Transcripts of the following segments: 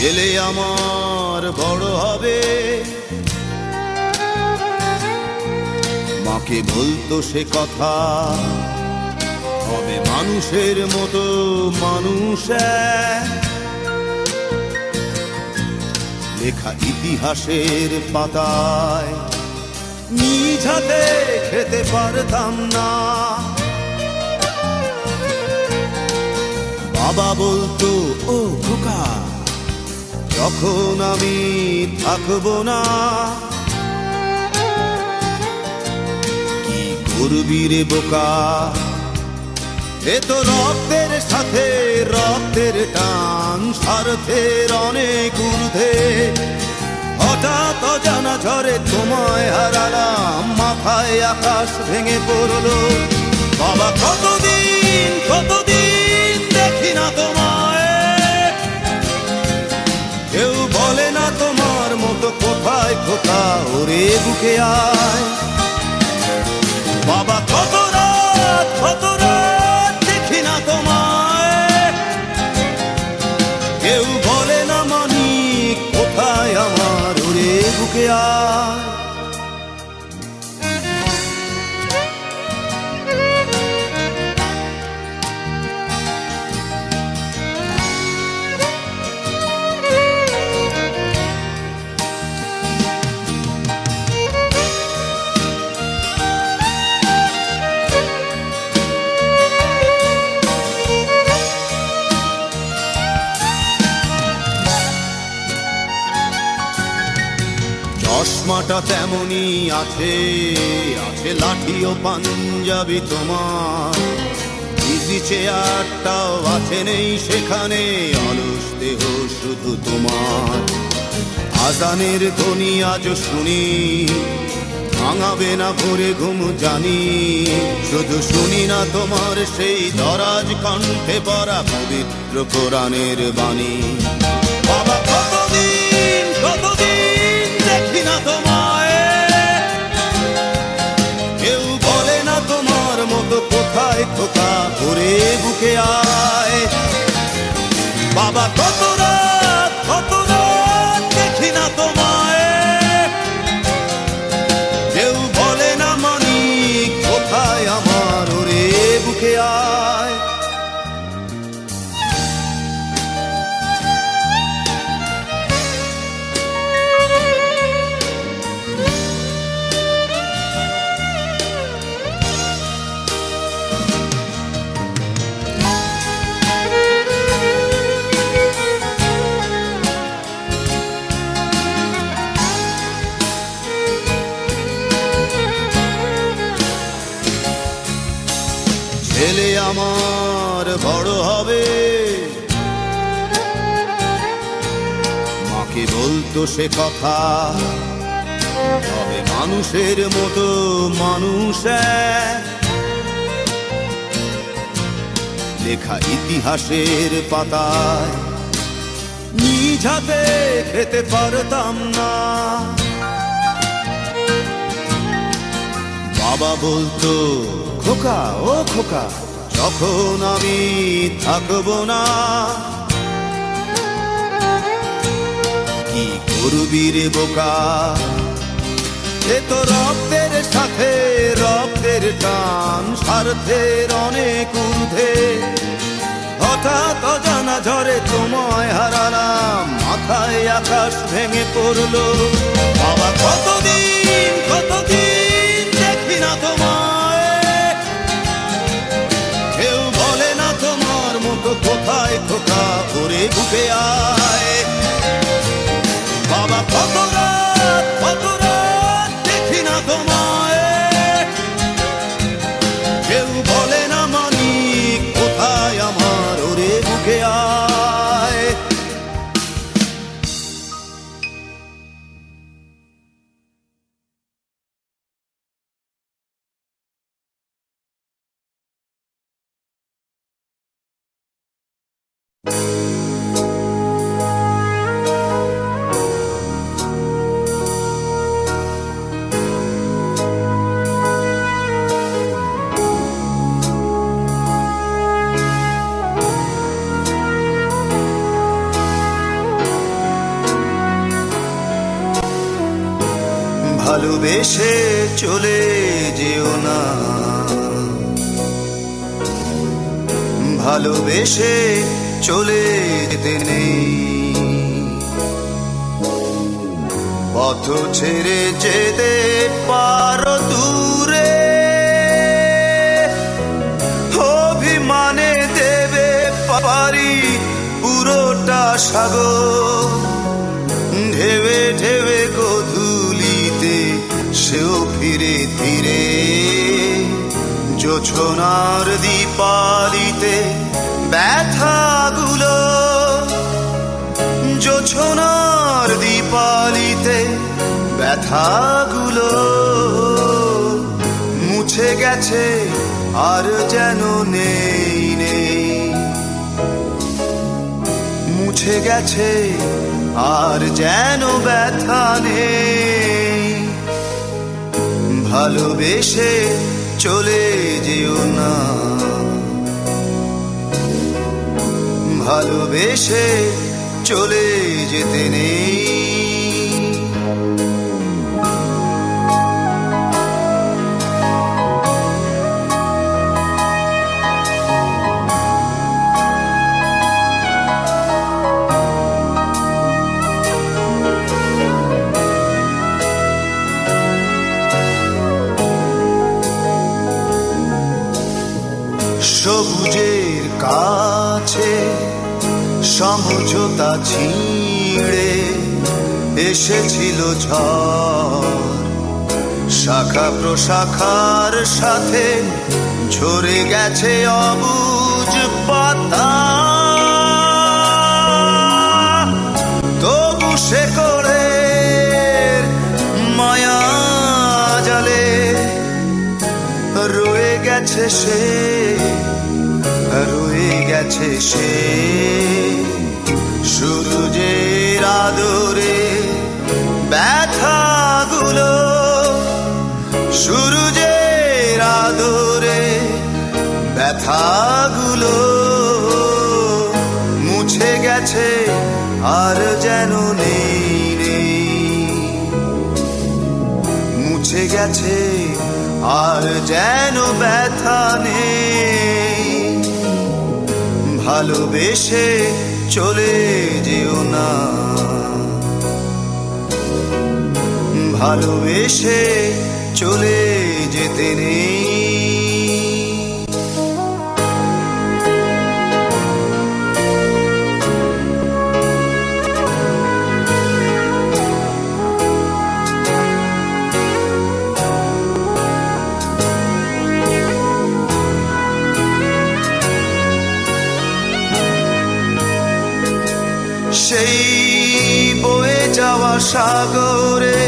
ছেলে আমার বড় হবে, মাকে বলতো সে কথা, হবে মানুষের মতো মানুষ এক। লেখা ইতিহাসের পাতায় নিজ হাতে খেতে পারতাম না। বাবা বলতো, ও খোকা, যখন আমি থাকবো না, কি করবি রে বোকা, এ তো রক্তের সাথে রক্তের টান, স্বার্থের অনেক ঊর্ধ্বে। হঠাৎ অজানা ঝড়ে তোমায় হারালাম, মাথায় আকাশ ভেঙে পড়লো। বাবা কতদিন কতদিন দেখি না তোমায়, কেউ বলে না তোমার মতো কোথায় খোকা, ওরে বুকে আয়। বাবা কত রাত দেখি না তোমায়, কেউ বলে না মানিক কোথায় আমার, ওরে বুকে আয়। চশমাটা তেমনি আছে, আছে লাঠি ও পাঞ্জাবি তোমার, ইজি চেয়ারটাও আছে নেই সেখানে, অলস দেহ শুধু তোমার। আজানের ধ্বনি আজও শুনি, ভাঙাবে না ভোরে ঘুম জানি, শুধু শুনি না তোমার সেই দরাজ কণ্ঠে পড়া পবিত্র কোরআনের বাণী। বাবা কতদিন কতদিন দেখি না তোমায়, কেউ বলে না তোমার মতো কোথায় খোকা, ঘুরে বুকে আয়। বাবা কত রাত দেখি না তোমায়, কেউ বলে না মানিক কোথায় আমার, ওরে বুকে আয়। ছেলে আমার বড় হবে, মাকে বলতো সে কথা, হবে মানুষের মতো মানুষ এক। লেখা ইতিহাসের পাতায় নিজ হাতে খেতে পারতাম না। বাবা বলতো, খোকা ও খোকা, যখন আমি থাকবো না, কি করবি রে বোকা, এ তো রক্তের সাথে রক্তের টান, স্বার্থের অনেক ঊর্ধ্বে। হঠাৎ অজানা ঝড়ে তোমায় হারালাম, মাথায় আকাশ ভেঙে পড়লো। বাবা কতদিন কতদিন দেখি না তোমায়, কেউ বলে না তোমার মতো কোথায় খোকা, ওরে বুকে আয়। বাবা কত রাত দেখি না তোমায়, কেউ বলে না মানিক কোথায় আমার, ওরে বুকে আয়। ভালোবেসে চলে যেও না, ভালোবেসে চলে যেতে নেই। পথ ছেড়ে যেতে পারো দূরে, অভিমানে দেবে পারি পুরোটা সাগর। ঢেবে ঢেবে গোধূলিতে সেও ফিরে ফিরে, জোছনার দীপালিতে ব্যথাগুলো, জোছনার দীপালিতে ব্যথাগুলো মুছে গেছে আর যেন নেই নেই, মুছে গেছে আর যেন ব্যথা নেই। ভালোবেসে চলে যেও না, ভালোবেসে চলে যেতে নেই। সবুজের কাছে সমঝোতা ছিঁড়ে এসেছিল ঝড়, শাখা প্রশাখার সাথে ঝরে গেছে অবুঝ পাতা। তবু সে করে মায়া জালে রয়ে গেছে সে, রয়ে গেছে সে। সূর্যের আদরে ব্যথাগুলো, সূর্যের আদরে ব্যথাগুলো মুছে গেছে আর যেন নেই নেই, মুছে গেছে আর যেন ব্যথা নেই। ভালোবেসে চলে যেও না, ভালোবেসে চলে যেতে নেই। সেই বয়ে যাওয়া সাগরে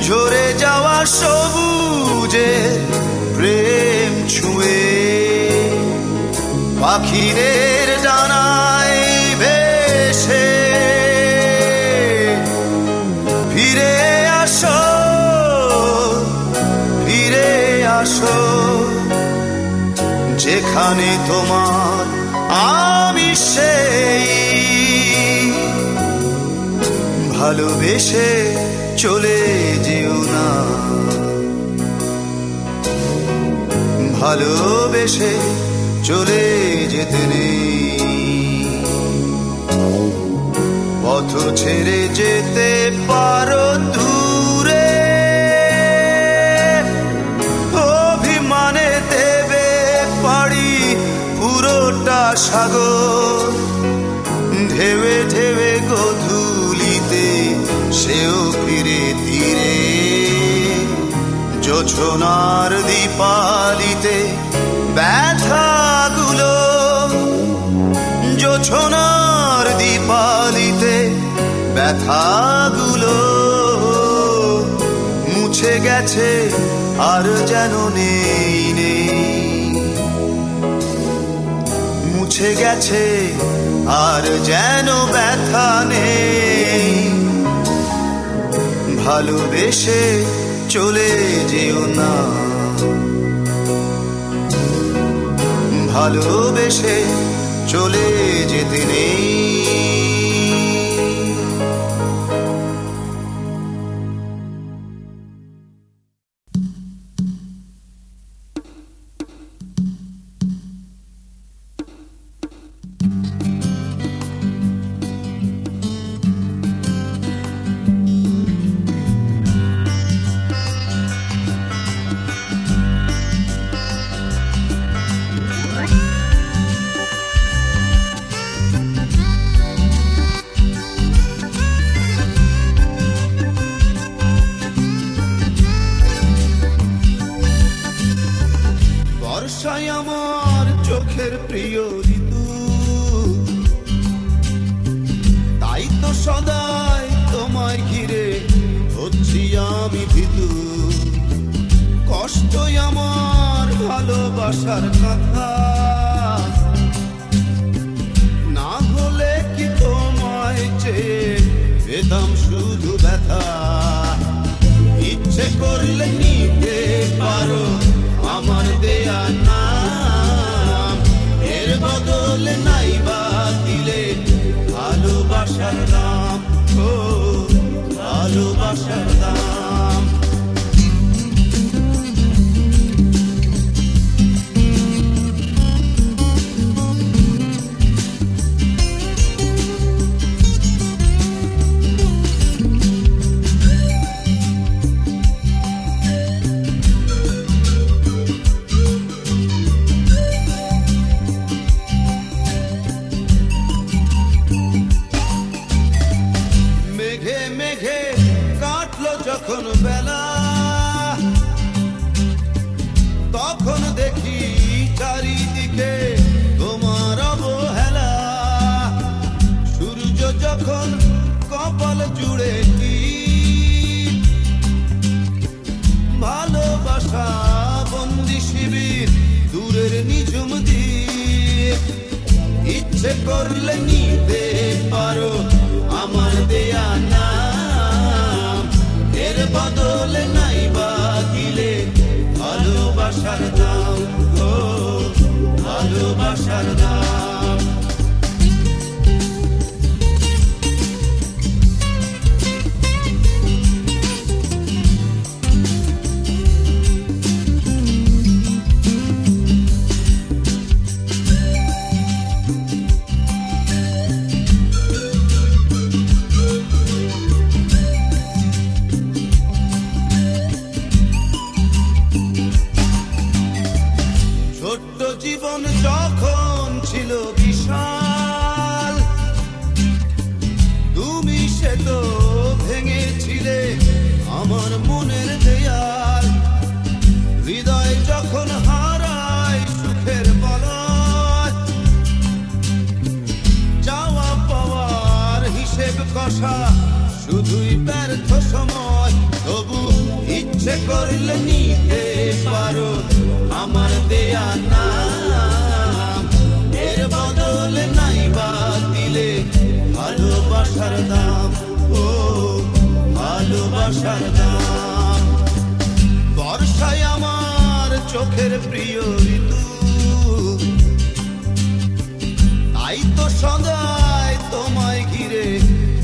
ঝরে যাওয়া সবুজে প্রেম ছুঁয়ে, পাখিদের ডানায় ভেসে ফিরে আসো, ফিরে আসো যেখানে তোমার আমি সেই। ভালোবেসে চলে যেও না, ভালোবেসে চলে যেতে নেই। পথ ছেড়ে যেতে পারো দূরে, অভিমানে দেবে পারি পুরোটা সাগর। ঢেবে ঢেবে গোধূলিতে সেও ফিরে ফিরে, জোছনার দীপালিতে ব্যথাগুলো, জোছনার দীপালিতে ব্যথাগুলো মুছে গেছে আর যেন নেই নেই, মুছে গেছে আর যেন ব্যথা নেই। ভালোবেসে চলে যেও না, ভালোবেসে চলে যেতে নেই। সদাই তোমায় ঘিরে হচ্ছি আমি ভীতু, কষ্টই আমার ভালোবাসার কথা। না হলে কি তোমায় চেয়ে পেতাম শুধু ব্যথা। ইচ্ছে করলে নিতে পারো আমার দেয়া নাম, এর বদলে নাই বা দিলে ভালোবাসার দাম, ও ভালোবাসার দাম। মেঘে মেঘে কাটলো যখন বেলা, তখন দেখি চারিদিকে তোমার অবহেলা। সূর্য যখন কপাল জুড়ে টিপ, ভালোবাসা বন্দি শিবির দূরের নিঝুম দ্বীপ। ইচ্ছে করলে নিতে পারো আমার দেয়া নাম, এর বদলে নাই বা দিলে ভালোবাসার দাম, ও ভালোবাসার দাম। ছোট্ট জীবন যখন ছিল বিশাল, তুমি সে তো ভেঙেছিলে আমার মনের দেয়াল। হৃদয় যখন হারায় সুখের বলয়, চাওয়া পাওয়ার হিসেব কষা শুধুই ব্যর্থ সময়। তবু ইচ্ছে করলে নিতে পারো আমার দেয়া নাম, এর বদলে নাই বা দিলে ভালোবাসার দাম, ও ভালোবাসার দাম। বর্ষায় আমার চোখের প্রিয় ঋতু, তাই তো সদাই তোমায় ঘিরে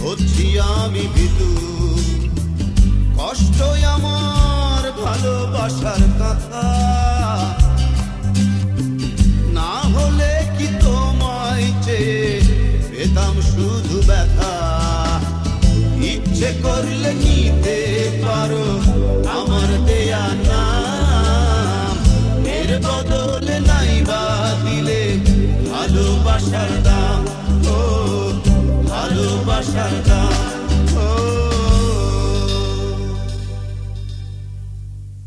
হচ্ছি আমি ভীতু। কষ্টই আমার ভালোবাসার কথা, না হলে কি তোমায় চেয়ে পেতাম শুধু ব্যথা। ইচ্ছে করলে নিতে পারো আমার দেয়া নাম, এর বদলে নাই বা দিলে ভালোবাসার দাম, ও ভালোবাসার দাম, ও।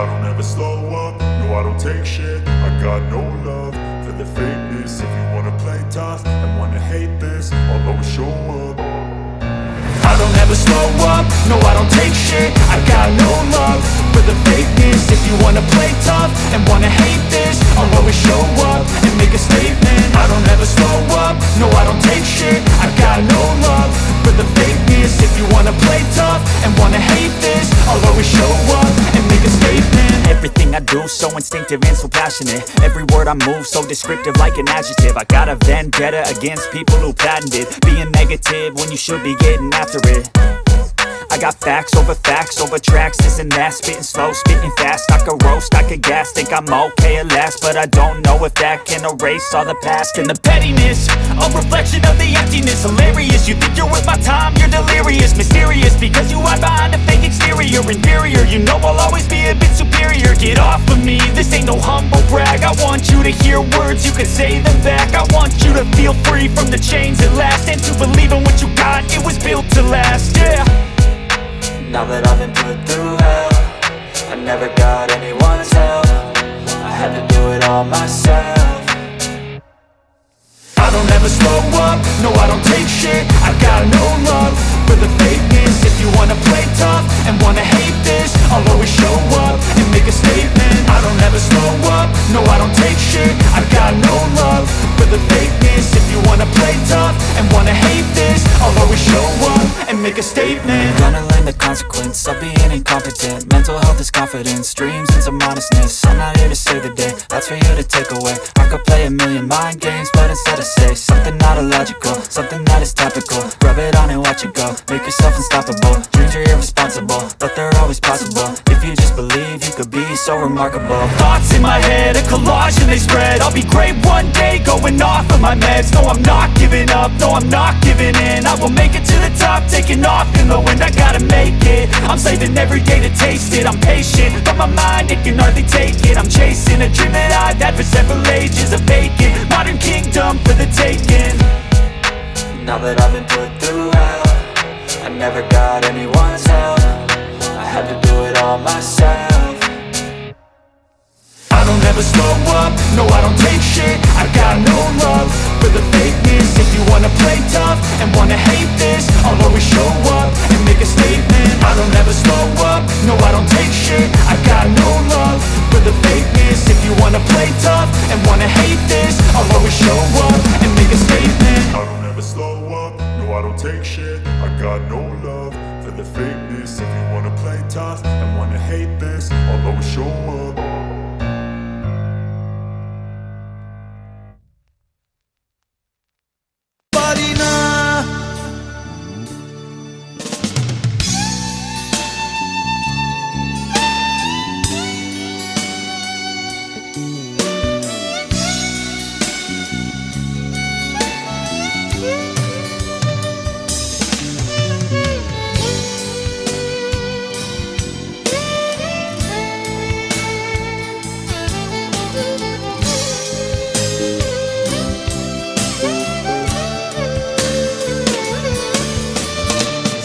I don't ever slow up, no I don't take shit. I got no love for the fakeness. If you wanna play tough and wanna hate this, I'll always show up. I don't ever slow up, no I don't take shit. I got no love for the fakeness. If you wanna play tough and wanna hate this, I'll always show up and make a statement. I don't ever slow up, no I don't take shit. I got no love for the fakeness. If you wanna play tough and wanna hate this, I'll always show up and make a statement. Everything I do so instinctive and so passionate. Every word I move so descriptive like an adjective. I got a vendetta against people who patented being negative when you should be getting after it. I got facts over tracks, this and that. Spitting slow, spitting fast. I could roast, I could gas. Think I'm okay at last, but I don't know if that can erase all the past. And the pettiness, a reflection of the emptiness. Hilarious, you think you're worth my time, you're delirious. Mysterious, because you hide behind a fake exterior. Inferior, you know I'll always be a bit superior. Get off of me, this ain't no humble brag. I want you to hear words, you can say them back. I want you to feel free from the chains at last, and to believe in what you got, it was built to last, yeah. Now that I've been put through hell, I never got anyone's help. I had to do it all myself. I don't ever slow up, no I don't take shit. I got no love make a statement. Gonna learn the consequence of being incompetent. Mental health is confidence, dreams and some honestness. I'm not here to save the day, that's for you to take away. I could play a million mind games, but instead I say something not illogical, something that is topical. Rub it on and watch it go, make yourself unstoppable. Dreams are irresponsible, but they're always possible. If you just believe, you could be so remarkable. Thoughts in my head, a collage and they spread. I'll be great one day, going off of my meds. No, I'm not giving up, no, I'm not giving in. I will make it to the top, taking off in the wind. I gotta make it, I'm saving every day to taste it. I'm patient, but my mind, it can hardly take it. I'm chasing a dream that I've had for several ages. A vacant, modern kingdom for the taking. Now that I've been put through hell, I never got anyone's help. I had to do it all myself. I don't ever slow up, no I don't take shit. I got no love for the fakeness. If you wanna play tough and wanna hate this, I'll always show up and make a statement. I don't ever slow up, no I don't take shit. I got no love for the fakeness. If you wanna play tough and wanna hate this, I'll always show up and make a statement. I don't ever slow up, no I don't take shit. I got no love for the fakeness. If you wanna play tough and wanna hate this, I'll always show up. পারি না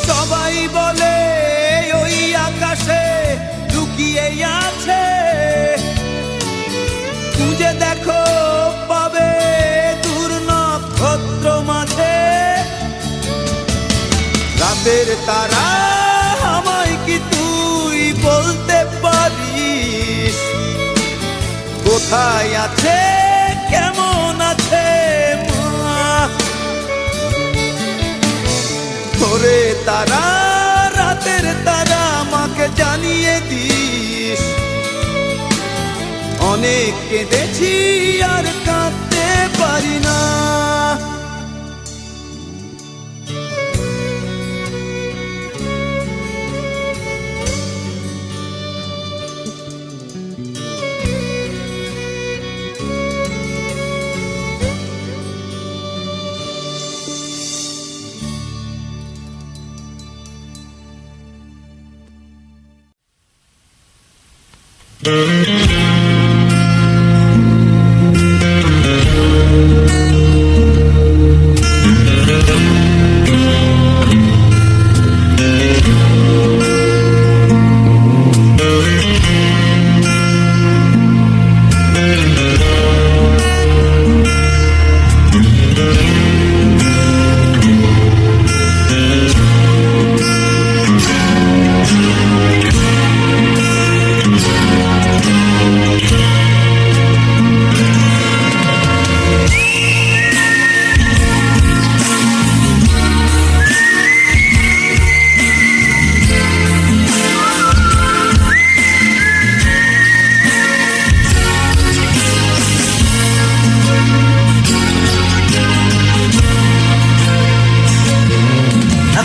সবাই বলে ওই আকাশে লুকিয়ে আছে, খুঁজে দেখো পাবে দূর নক্ষত্র মাঝে। রাতের তারা আমায় কি তুই বলতে পারিস, কোথায় আছে কেমন আছে মা? ওরে তারা, রাতের তারা, মাকে জানিয়ে দিস। অনেক কেঁদেছি আর কাঁদতে পারি না।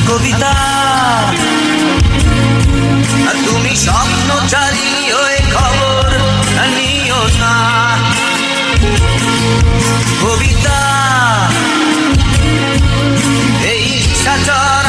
কবিতা তুমি স্বপ্নচারী হয়ে খবর নিও না। কবিতা এই সাচর